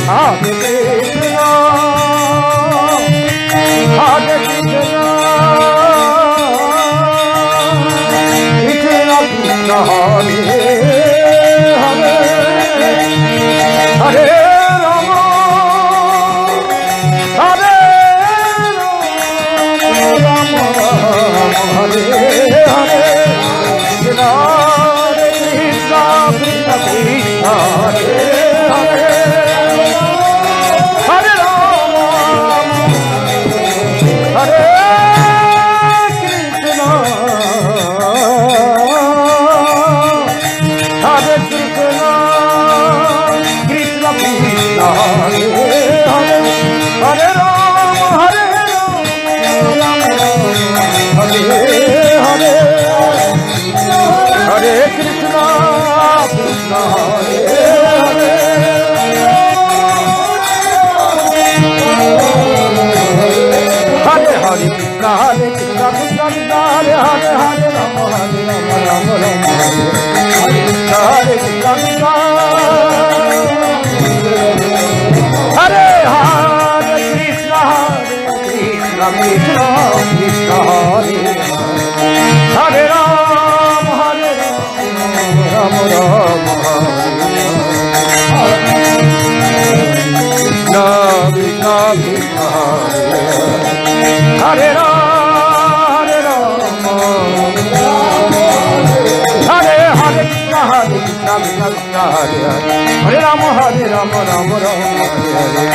Hare Krishna, Hare Krishna, Krishna Krishna, Hare Hare, Hare Rama, Hare Rama, Hare Hare, Krishna Krishna, Krishna Krishna, Hare Hare. Hare Krishna, Krishna Krishna, Hare Hare, Hare Rama, Hare Rama, Rama Rama, Hare Krishna, Krishna Hare Hare, Krishna Krishna, Krishna Krishna, Hare Rama, Hare Rama, Rama Rama, Krishna Krishna, Krishna Hare Rama, Hare Rama, Hare Hare Krishna, Hare Krishna, Krishna Krishna, Hare Hare, Hare Rama, Hare Rama, Rama Rama,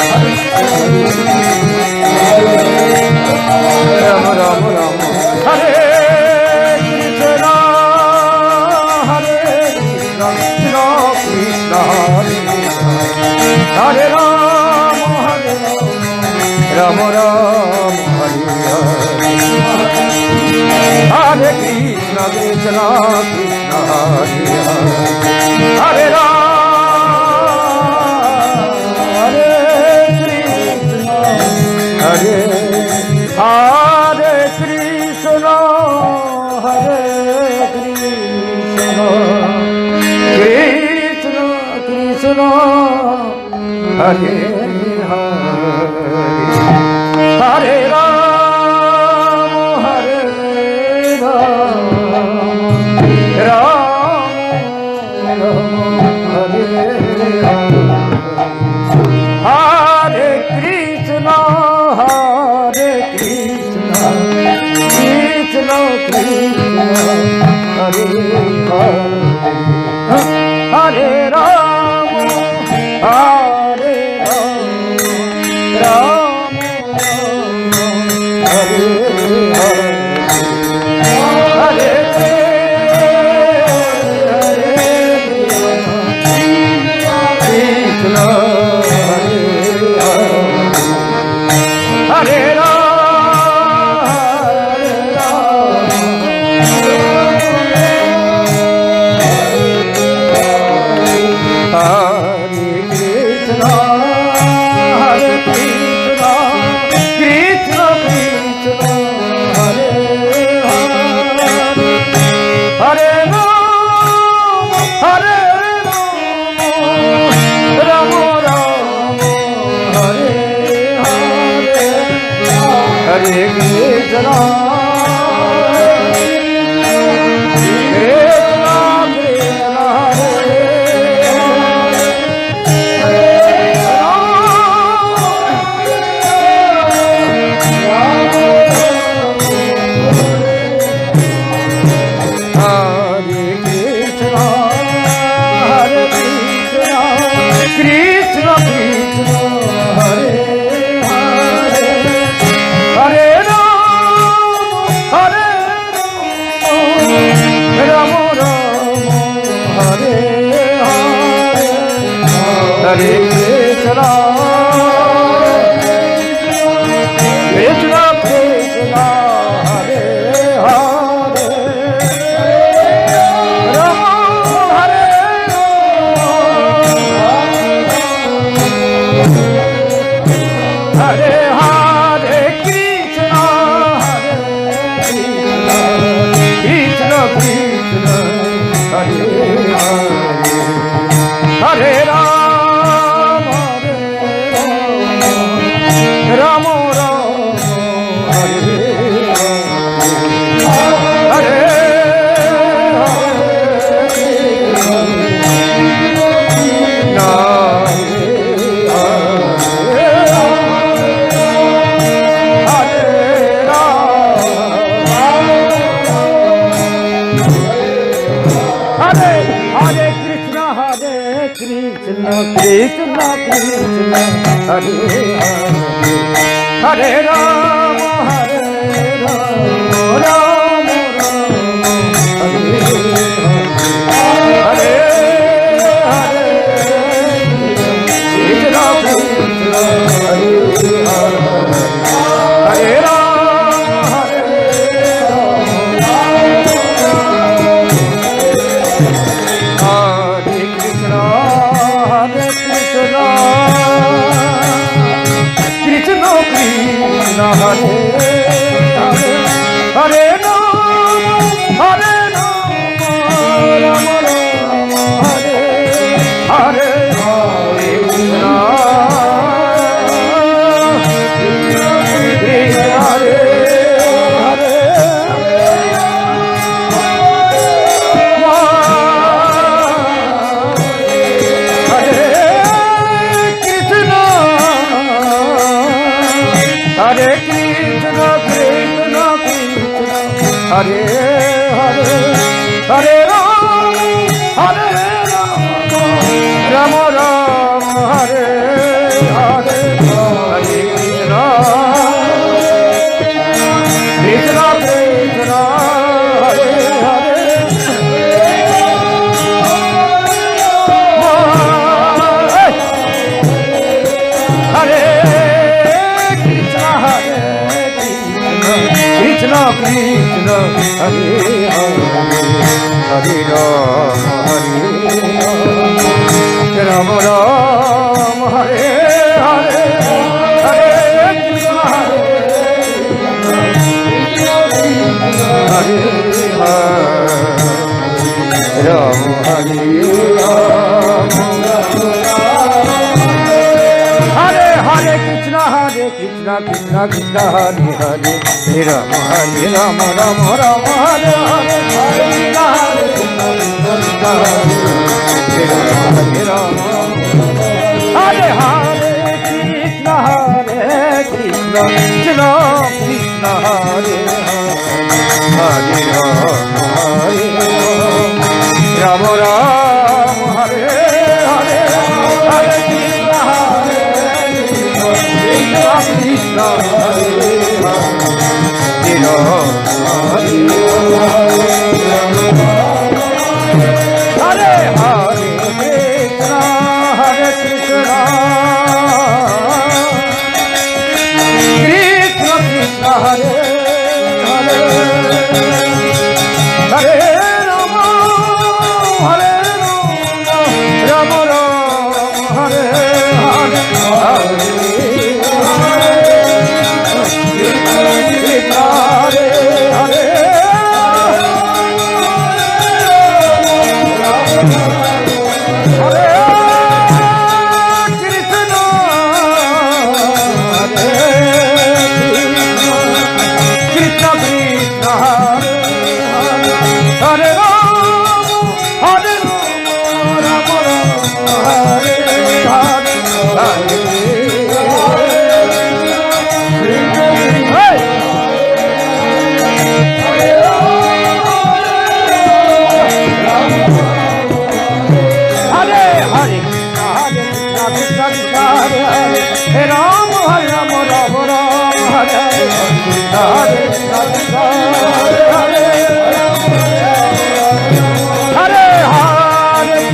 Hare Hare, Rama Rama Rama, Hare Krishna, Hare Krishna, Krishna Krishna, Hare Rama, Hare Rama, Rama Rama. Hare Krishna, Krishna Krishna, Hare Rama, Hare Krishna, Hare Hare Krishna, Hare Krishna, Krishna Krishna, Hare Hare, Hare Rama, Hare Rama, Rama Rama, Hare Hare, Hare Krishna, Hare Krishna, Krishna Krishna, Hare Hare, Hare Rama, Hare Rama, Krishna Krishna, Krishna Krishna Hare Hare Hare Rama Rama Hare Hare Hare Krishna Krishna Hare Hare Hare Rama Krishna Krishna Hare Hare Hare Rama Rama Hare Hare Krishna Krishna Hare Hare Hare Krishna Krishna Krishna Hare Hare Hare Rama Rama Rama Hare Hare Hare Krishna Krishna Krishna Hare Hare Hare Krishna Krishna Hare Hare Hare Rama Rama Hare Hare Hare Krishna Hare Rama Hare Hare Hare Krishna Krishna Krishna Hare Hare Hare Rama Rama Rama Hare Hare Hare Krishna Krishna Hare Rama Hare Hare Krishna Krishna Krishna Hare Hare Rama Rama Hare Hare Hare Krishna Krishna Hare Hare Hare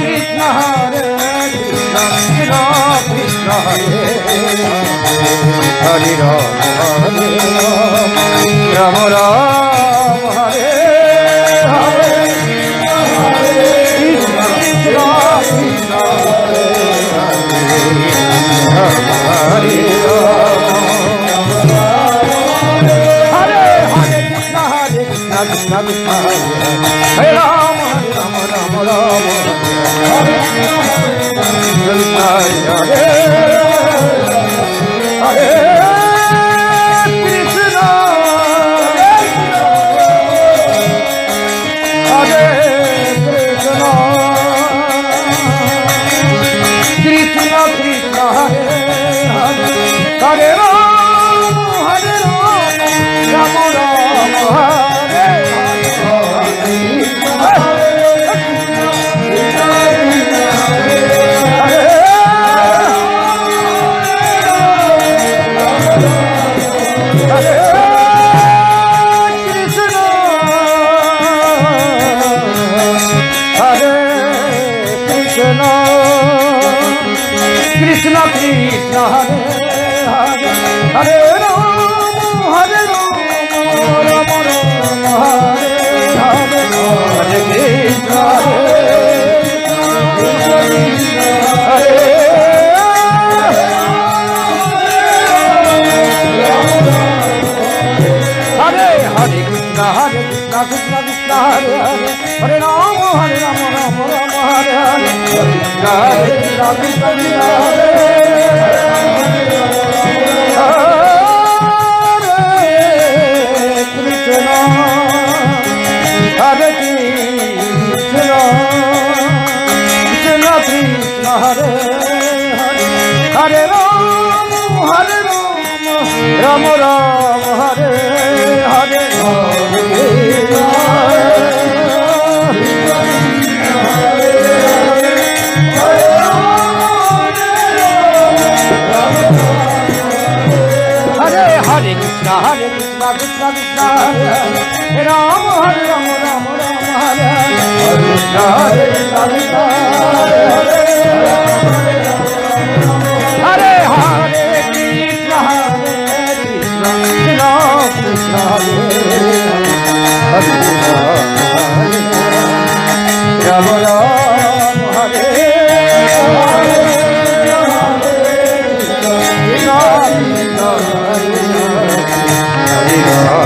Krishna Hare Krishna Krishna Krishna Hare Hare Hare Rama Rama Rama Hare Hare Rama Rama Hare Hare Krishna Krishna Hare Hare Hare Hare Krishna Krishna Krishna Hare Rama Rama Rama Hare Krishna Hare Hare Hare Rama Hare Hare Krishna Hare Hare Hare Rama Hare Rama Hare Hare Hare Krishna Hare Hare Hare Krishna Krishna Krishna Hare Hare Hare Rama Rama Rama Hare Hare Hare Krishna Krishna Krishna Hare Hare Krishna Krishna Krishna Hare Hare Hare Rama Rama Rama Hare Hare Hare Krishna Krishna Krishna Hare Hare Rama Hare Rama Rama Rama Hare Hare Hare Krishna Krishna Hare Hare Hare Krishna Krishna Krishna Hare Hare Rama Rama Hare Hare